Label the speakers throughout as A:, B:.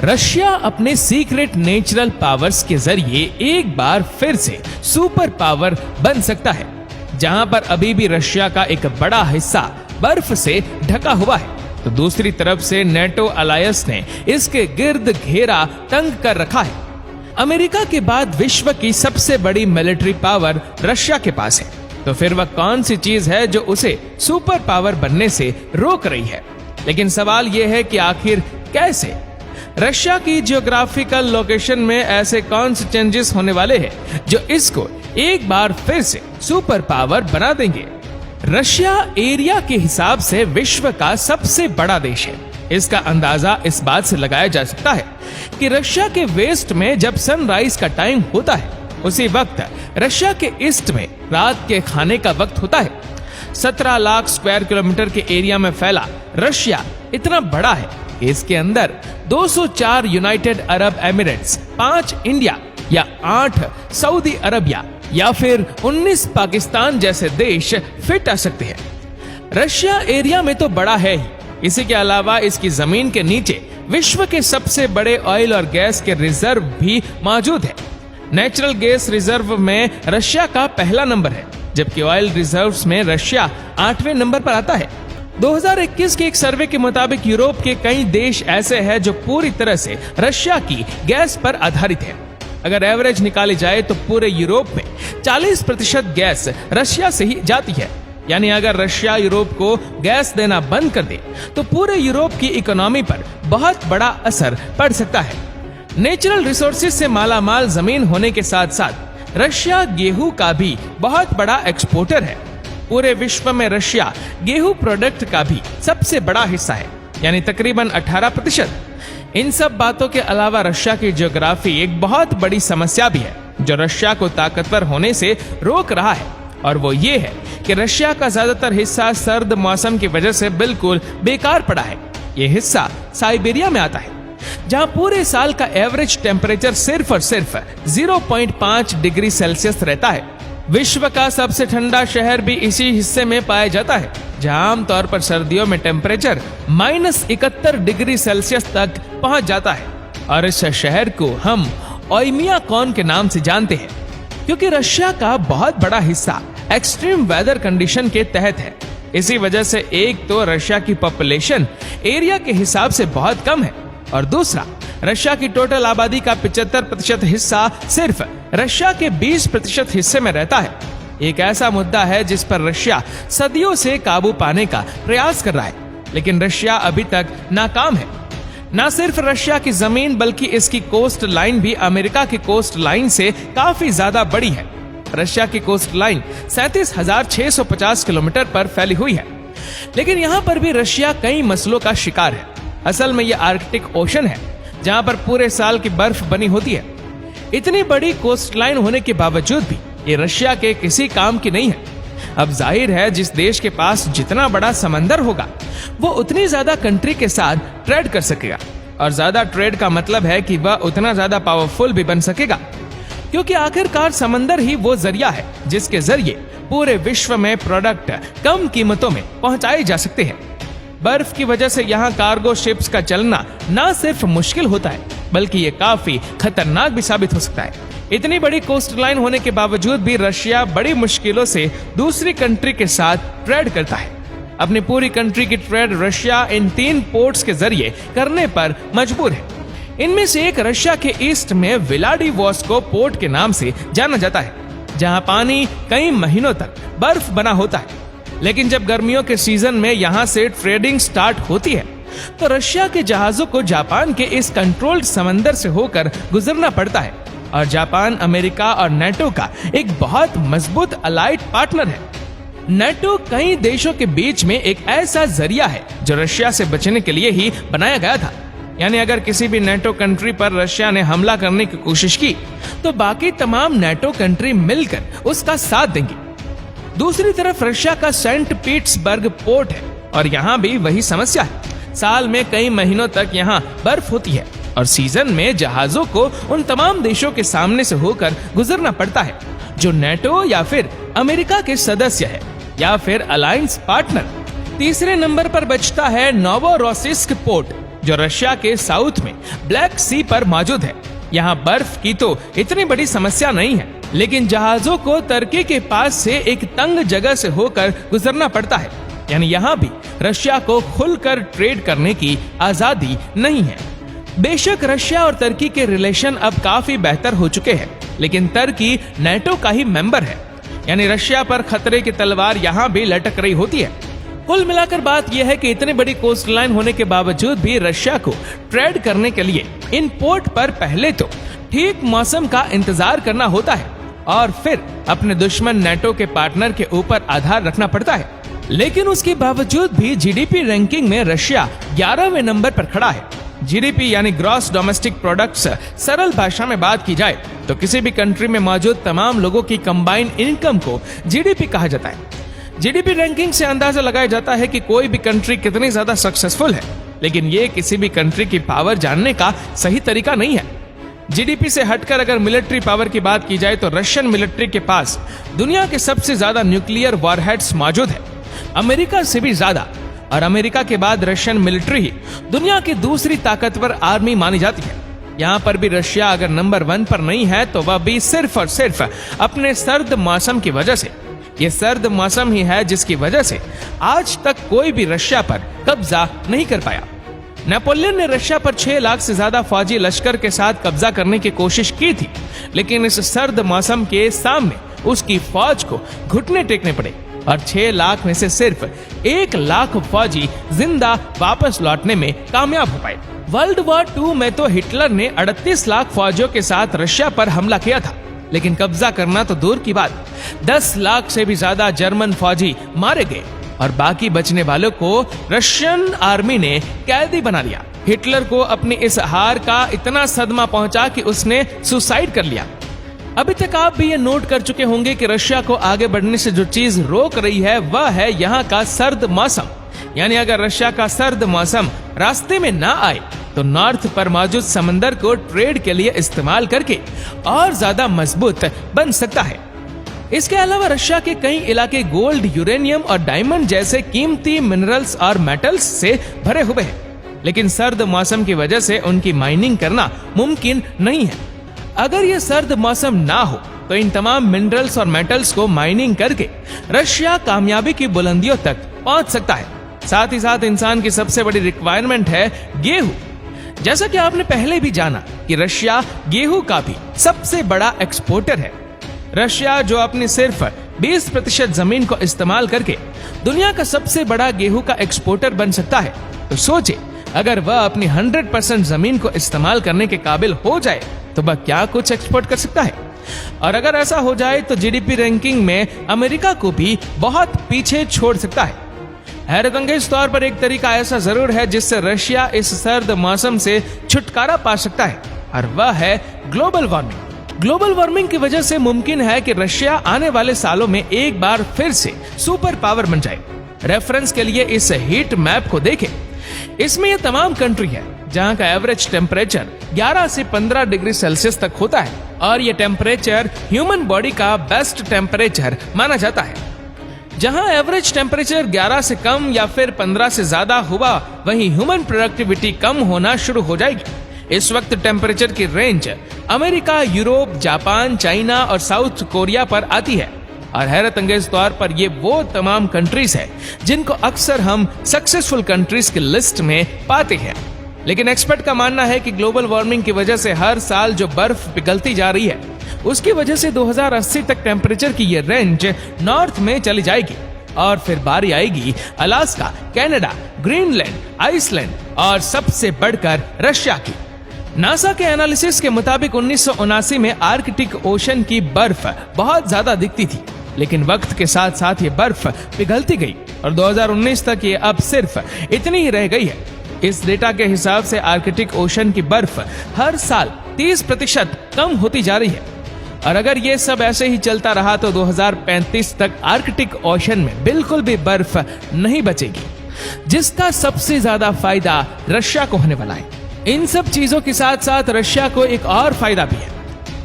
A: Russia अपने secret natural powers के जरिए एक बार फिर से सुपर पावर बन सकता है, जहां पर अभी भी रशिया का एक बड़ा हिस्सा बर्फ से ढका हुआ है, तो दूसरी तरफ से नेटो अलायंस ने इसके गिर्द घेरा तंग कर रखा है। अमेरिका के बाद विश्व की सबसे बड़ी मिलिट्री पावर रशिया के पास है, तो फिर वह कौन सी चीज है जो उसे सुपर पावर बनने से रोक रही है? लेकिन सवाल यह है कि आखिर कैसे? रशिया की जियोग्राफिकल लोकेशन में ऐसे कौन से चेंजेस होने वाले हैं जो इसको एक बार फिर से सुपर पावर बना देंगे? रशिया एरिया के हिसाब से विश्व का सबसे बड़ा देश है। इसका अंदाजा इस बात से लगाया जा सकता है कि रशिया के वेस्ट में जब सनराइज का टाइम होता है, उसी वक्त रशिया के ईस्ट में रात के खाने का वक्त होता है। 17 लाख स्क्वायर किलोमीटर के एरिया में फैला रशिया इतना बड़ा है कि इसके अंदर 204 यूनाइटेड अरब एमिरेट्स, 5 इंडिया या 8 सऊदी अरबिया या फिर 19 पाकिस्तान जैसे देश फिट आ सकते हैं। रशिया एरिया में तो बड़ा है ही, इसी के अलावा इसकी जमीन के नीचे विश्व के सबसे बड़े ऑयल और गैस के रिजर्व भी मौजूद है। नेचुरल गैस रिजर्व में रशिया का पहला नंबर है, जबकि ऑयल रिजर्व्स में रशिया 8वें नंबर पर आता है। 2021 के एक सर्वे के मुताबिक यूरोप के कई देश ऐसे हैं जो पूरी तरह से रशिया की गैस पर आधारित है। अगर एवरेज निकाली जाए तो पूरे यूरोप में 40% गैस रशिया से ही जाती है। यानी अगर रशिया यूरोप को गैस देना बंद कर दे तो पूरे यूरोप की इकोनॉमी पर बहुत बड़ा असर पड़ सकता है। नेचुरल रिसोर्सेज से मालामाल जमीन होने के साथ साथ रशिया गेहूं का भी बहुत बड़ा एक्सपोर्टर है। पूरे विश्व में रशिया गेहूं प्रोडक्ट का भी सबसे बड़ा हिस्सा है, यानी तकरीबन 18%। इन सब बातों के अलावा रशिया की ज्योग्राफी एक बहुत बड़ी समस्या भी है जो रशिया को ताकतवर होने से रोक रहा है, और वो ये है कि रशिया का ज्यादातर हिस्सा सर्द मौसम की वजह से बिल्कुल बेकार पड़ा है। ये हिस्सा साइबेरिया में आता है, जहां पूरे साल का एवरेज टेम्परेचर सिर्फ और सिर्फ 0.5 डिग्री सेल्सियस रहता है। विश्व का सबसे ठंडा शहर भी इसी हिस्से में पाया जाता है, जहां आमतौर पर सर्दियों में टेम्परेचर -71 डिग्री सेल्सियस तक पहुंच जाता है। और इस शहर को हम ओइमियाकॉन के नाम से जानते हैं, क्योंकि रशिया का बहुत बड़ा हिस्सा एक्सट्रीम वेदर कंडीशन के तहत है। इसी वजह से एक तो रशिया की पॉपुलेशन एरिया के हिसाब से बहुत कम है, और दूसरा रशिया की टोटल आबादी का 75% हिस्सा सिर्फ रशिया के 20% हिस्से में रहता है। एक ऐसा मुद्दा है जिस पर रशिया सदियों से काबू पाने का प्रयास कर रहा है, लेकिन रशिया अभी तक नाकाम है। न सिर्फ रशिया की जमीन बल्कि इसकी कोस्ट लाइन भी अमेरिका की कोस्ट लाइन से काफी ज्यादा बड़ी है। रशिया की कोस्ट लाइन 37,650 किलोमीटर पर फैली हुई है, लेकिन यहाँ पर भी रशिया कई मसलों का शिकार है। असल में यह आर्कटिक ओशन है, जहाँ पर पूरे साल की बर्फ बनी होती है। इतनी बड़ी कोस्ट लाइन होने के बावजूद भी ये रशिया के किसी काम की नहीं है। अब जाहिर है जिस देश के पास जितना बड़ा समंदर होगा वो उतनी ज्यादा कंट्री के साथ ट्रेड कर सकेगा, और ज्यादा ट्रेड का मतलब है कि वह उतना ज्यादा पावरफुल भी बन सकेगा, क्योंकि आखिरकार समंदर ही वो जरिया है जिसके जरिए पूरे विश्व में प्रोडक्ट कम कीमतों में पहुंचाए जा सकते हैं। बर्फ की वजह से यहाँ कार्गो शिप्स का चलना न सिर्फ मुश्किल होता है बल्कि ये काफी खतरनाक भी साबित हो सकता है। इतनी बड़ी कोस्ट लाइन होने के बावजूद भी रशिया बड़ी मुश्किलों से दूसरी कंट्री के साथ ट्रेड करता है। अपनी पूरी कंट्री की ट्रेड रशिया इन 3 पोर्ट्स के जरिए करने पर मजबूर है। इनमें से एक रशिया के ईस्ट में व्लादिवोस्टोक पोर्ट के नाम से जाना जाता है, जहां पानी कई महीनों तक बर्फ बना होता है। लेकिन जब गर्मियों के सीजन में यहाँ से ट्रेडिंग स्टार्ट होती है तो रशिया के जहाजों को जापान के इस कंट्रोल्ड समंदर से होकर गुजरना पड़ता है, और जापान अमेरिका और नेटो का एक बहुत मजबूत अलाइड पार्टनर है। नेटो कई देशों के बीच में एक ऐसा जरिया है जो रशिया से बचने के लिए ही बनाया गया था। यानी अगर किसी भी नेटो कंट्री पर रशिया ने हमला करने की कोशिश की तो बाकी तमाम नेटो कंट्री मिलकर उसका साथ देंगी। दूसरी तरफ रशिया का सेंट पीटर्सबर्ग पोर्ट है, और यहाँ भी वही समस्या है। साल में कई महीनों तक यहाँ बर्फ होती है, और सीजन में जहाजों को उन तमाम देशों के सामने से होकर गुजरना पड़ता है जो नेटो या फिर अमेरिका के सदस्य है या फिर अलायंस पार्टनर। तीसरे नंबर पर बचता है नोवोरोसिस्क पोर्ट, जो रशिया के साउथ में ब्लैक सी पर मौजूद है। यहाँ बर्फ की तो इतनी बड़ी समस्या नहीं है, लेकिन जहाजों को तुर्की के पास से एक तंग जगह से होकर गुजरना पड़ता है। यानी यहाँ भी रशिया को खुलकर ट्रेड करने की आजादी नहीं है। बेशक रशिया और तुर्की के रिलेशन अब काफी बेहतर हो चुके हैं, लेकिन तुर्की नेटो का ही मेंबर है, यानी रशिया पर खतरे की तलवार यहाँ भी लटक रही होती है। कुल मिलाकर बात यह है कि इतनी बड़ी कोस्ट लाइन होने के बावजूद भी रशिया को ट्रेड करने के लिए इन पोर्ट पर पहले तो ठीक मौसम का इंतजार करना होता है और फिर अपने दुश्मन नेटो के पार्टनर के ऊपर आधार रखना पड़ता है। लेकिन उसके बावजूद भी जीडीपी रैंकिंग में रशिया 11वें नंबर पर खड़ा है। जीडीपी यानी ग्रॉस डोमेस्टिक प्रोडक्ट्स, सरल भाषा में बात की जाए तो किसी भी कंट्री में मौजूद तमाम लोगों की कंबाइंड इनकम को जीडीपी कहा जाता है। जीडीपी रैंकिंग से अंदाजा लगाया जाता है कि कोई भी कंट्री कितनी ज्यादा सक्सेसफुल है, लेकिन ये किसी भी कंट्री की पावर जानने का सही तरीका नहीं है। जीडीपी से हटकर अगर मिलिट्री पावर की बात की जाए तो रशियन मिलिट्री के पास दुनिया के सबसे ज्यादा न्यूक्लियर वॉरहेड्स मौजूद है, अमेरिका से भी ज्यादा। और अमेरिका के बाद रशियन मिलिट्री ही दुनिया की दूसरी ताकतवर आर्मी मानी जाती है। यहाँ पर भी रशिया अगर नंबर 1 पर नहीं है तो वह भी सिर्फ और सिर्फ अपने सर्द मौसम की वजह से। ये सर्द मौसम ही है जिसकी वजह से आज तक कोई भी रशिया पर कब्जा नहीं कर पाया। नेपोलियन ने रशिया पर 6 लाख से ज्यादा फौजी लश्कर के साथ कब्जा करने की कोशिश की थी, लेकिन इस सर्द मौसम के सामने उसकी फौज को घुटने टेकने पड़े और 6 लाख में से सिर्फ 1 लाख फौजी जिंदा वापस लौटने में कामयाब हो पाए। वर्ल्ड वॉर 2 में तो हिटलर ने 38 लाख फौजियों के साथ रशिया पर हमला किया था, लेकिन कब्जा करना तो दूर की बात, 10 लाख से भी ज्यादा जर्मन फौजी मारे गए और बाकी बचने वालों को रशियन आर्मी ने कैदी बना लिया। हिटलर को अपनी इस हार का इतना सदमा पहुंचा कि उसने सुसाइड कर लिया। अभी तक आप भी ये नोट कर चुके होंगे कि रशिया को आगे बढ़ने से जो चीज रोक रही है वह है यहाँ का सर्द मौसम। यानी अगर रशिया का सर्द मौसम रास्ते में ना आए तो नॉर्थ पर मौजूद समंदर को ट्रेड के लिए इस्तेमाल करके और ज्यादा मजबूत बन सकता है। इसके अलावा रशिया के कई इलाके गोल्ड, यूरेनियम और डायमंड जैसे कीमती मिनरल्स और मेटल्स से भरे हुए हैं, लेकिन सर्द मौसम की वजह से उनकी माइनिंग करना मुमकिन नहीं है। अगर ये सर्द मौसम ना हो तो इन तमाम मिनरल्स और मेटल्स को माइनिंग करके रशिया कामयाबी की बुलंदियों तक पहुंच सकता है। साथ ही साथ इंसान की सबसे बड़ी रिक्वायरमेंट है गेहूं। जैसा कि आपने पहले भी जाना कि रशिया गेहूं का भी सबसे बड़ा एक्सपोर्टर है। रशिया जो अपनी सिर्फ 20% जमीन को इस्तेमाल करके दुनिया का सबसे बड़ा गेहूं का एक्सपोर्टर बन सकता है, तो सोचे अगर वह अपनी 100% जमीन को इस्तेमाल करने के काबिल हो जाए तो वह क्या कुछ एक्सपोर्ट कर सकता है। और अगर ऐसा हो जाए तो जीडीपी रैंकिंग में अमेरिका को भी बहुत पीछे छोड़ सकता है। हैरतअंगेज तौर पर एक तरीका ऐसा जरूर है जिससे रशिया इस सर्द मौसम से छुटकारा पा सकता है, और वह है ग्लोबल वार्मिंग। ग्लोबल वार्मिंग की वजह से मुमकिन है कि रशिया आने वाले सालों में एक बार फिर से सुपर पावर बन जाए। रेफरेंस के लिए इस हीट मैप को देखें। इसमें यह तमाम कंट्री है जहां का एवरेज टेम्परेचर 11 से 15 डिग्री सेल्सियस तक होता है, और यह टेम्परेचर ह्यूमन बॉडी का बेस्ट टेम्परेचर माना जाता है। जहां एवरेज टेम्परेचर 11 से कम या फिर 15 से ज्यादा हुआ, वहीं ह्यूमन प्रोडक्टिविटी कम होना शुरू हो जाएगी। इस वक्त टेम्परेचर की range America, Europe, Japan, China और साउथ कोरिया पर आती है, और हैरत अंगेज तौर पर ये वो तमाम कंट्रीज है जिनको अक्सर हम सक्सेसफुल कंट्रीज की लिस्ट में पाते हैं। लेकिन एक्सपर्ट का मानना है कि ग्लोबल वार्मिंग की वजह से हर साल जो बर्फ पिघलती जा रही है, उसकी वजह से 2080 तक टेम्परेचर की ये रेंज नॉर्थ में चली जाएगी, और फिर बारी आएगी अलास्का, कनाडा, ग्रीनलैंड, आइसलैंड और सबसे बढ़कर रशिया की। नासा के एनालिसिस के मुताबिक 1979 में आर्कटिक ओशन की बर्फ बहुत ज्यादा दिखती थी, लेकिन वक्त के साथ साथ ये बर्फ पिघलती गई और 2019 तक ये अब सिर्फ इतनी ही रह गई है। इस डेटा के हिसाब से आर्कटिक ओशन की बर्फ हर साल 30% कम होती जा रही है, और अगर ये सब ऐसे ही चलता रहा तो 2035 तक आर्कटिक ओशन में बिल्कुल भी बर्फ नहीं बचेगी, जिसका सबसे ज्यादा फायदा रशिया को होने वाला है। इन सब चीजों के साथ साथ रशिया को एक और फायदा भी है।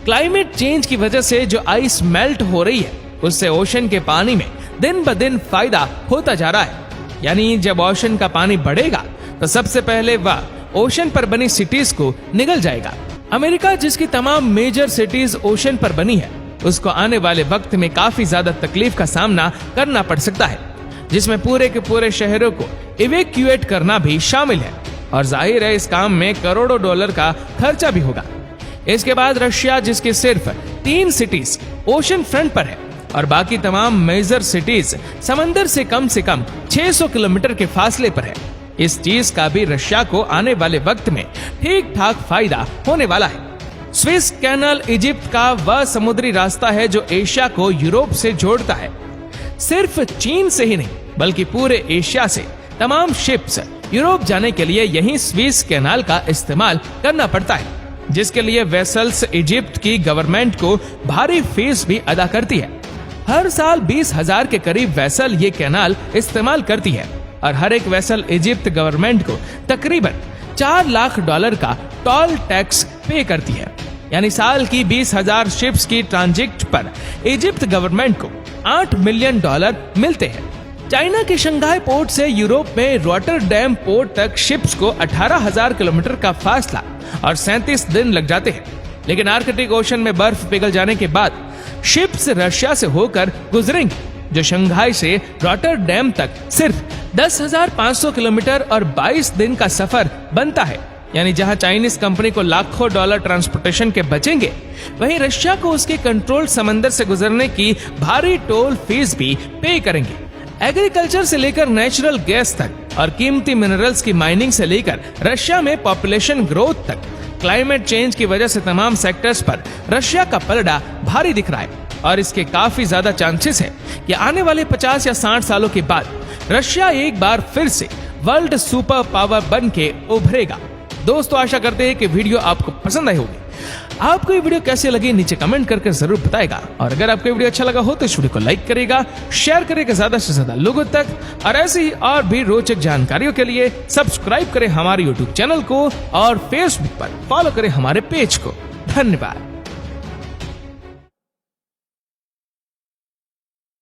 A: क्लाइमेट चेंज की वजह से जो आइस मेल्ट हो रही है, उससे ओशन के पानी में दिन ब दिन फायदा होता जा रहा है। यानी जब ओशन का पानी बढ़ेगा तो सबसे पहले वह ओशन पर बनी सिटीज को निगल जाएगा। अमेरिका जिसकी तमाम मेजर सिटीज ओशन पर बनी है, उसको आने वाले वक्त में काफी ज्यादा तकलीफ का सामना करना पड़ सकता है, जिसमें पूरे के पूरे शहरों को इवैक्यूएट करना भी शामिल है और जाहिर है इस काम में करोड़ों डॉलर का खर्चा भी होगा। इसके बाद रशिया जिसकी सिर्फ 3 सिटीज ओशन फ्रंट पर है और बाकी तमाम मेजर सिटीज समंदर से कम 600 किलोमीटर के फासले पर है, इस चीज का भी रशिया को आने वाले वक्त में ठीक ठाक फायदा होने वाला है। स्विस कैनाल इजिप्ट का वह समुद्री रास्ता है जो एशिया को यूरोप से जोड़ता है। सिर्फ चीन से ही नहीं बल्कि पूरे एशिया से तमाम शिप्स यूरोप जाने के लिए यही स्विस कैनाल का इस्तेमाल करना पड़ता है, जिसके लिए वेसल्स इजिप्ट की गवर्नमेंट को भारी फीस भी अदा करती है। हर साल 20,000 के करीब वेसल ये कैनाल इस्तेमाल करती है और हर एक वेसल इजिप्ट गवर्नमेंट को तकरीबन $4 लाख का टोल टैक्स पे करती है। यानी साल की 20,000 शिप्स की ट्रांजिट पर इजिप्ट गवर्नमेंट को $8 मिलियन मिलते हैं। चाइना के शंघाई पोर्ट से यूरोप में रॉटरडैम पोर्ट तक शिप्स को 18,000 किलोमीटर का फासला और 37 दिन लग जाते हैं, लेकिन आर्कटिक ओशन में बर्फ पिघल जाने के बाद शिप्स रशिया से होकर गुजरेंगी, जो शंघाई से रॉटरडैम तक सिर्फ 10,500 किलोमीटर और 22 दिन का सफर बनता है। यानी जहां चाइनीज कंपनी को लाखों डॉलर ट्रांसपोर्टेशन के बचेंगे, वहीं रशिया को उसके कंट्रोल समंदर से गुजरने की भारी टोल फीस भी पे करेंगे। एग्रीकल्चर से लेकर नेचुरल गैस तक और कीमती मिनरल्स की माइनिंग से लेकर रशिया में पॉपुलेशन ग्रोथ तक, क्लाइमेट चेंज की वजह से तमाम सेक्टर्स पर रशिया का पलड़ा भारी दिख रहा है और इसके काफी ज्यादा चांसेस है कि आने वाले 50 या 60 सालों के बाद रशिया एक बार फिर से वर्ल्ड सुपर पावर बन के उभरेगा। दोस्तों, आशा करते हैं कि वीडियो आपको पसंद आई होगी। आपको ये वीडियो कैसे लगी नीचे कमेंट करके जरूर बताएगा और अगर आपको वीडियो अच्छा लगा हो तो इस वीडियो को लाइक करेगा, शेयर करेगा ज्यादा से ज्यादा लोगों तक और ऐसी ही और भी रोचक जानकारियों के लिए सब्सक्राइब करें हमारे YouTube चैनल को और फेसबुक पर फॉलो करें हमारे पेज को। धन्यवाद।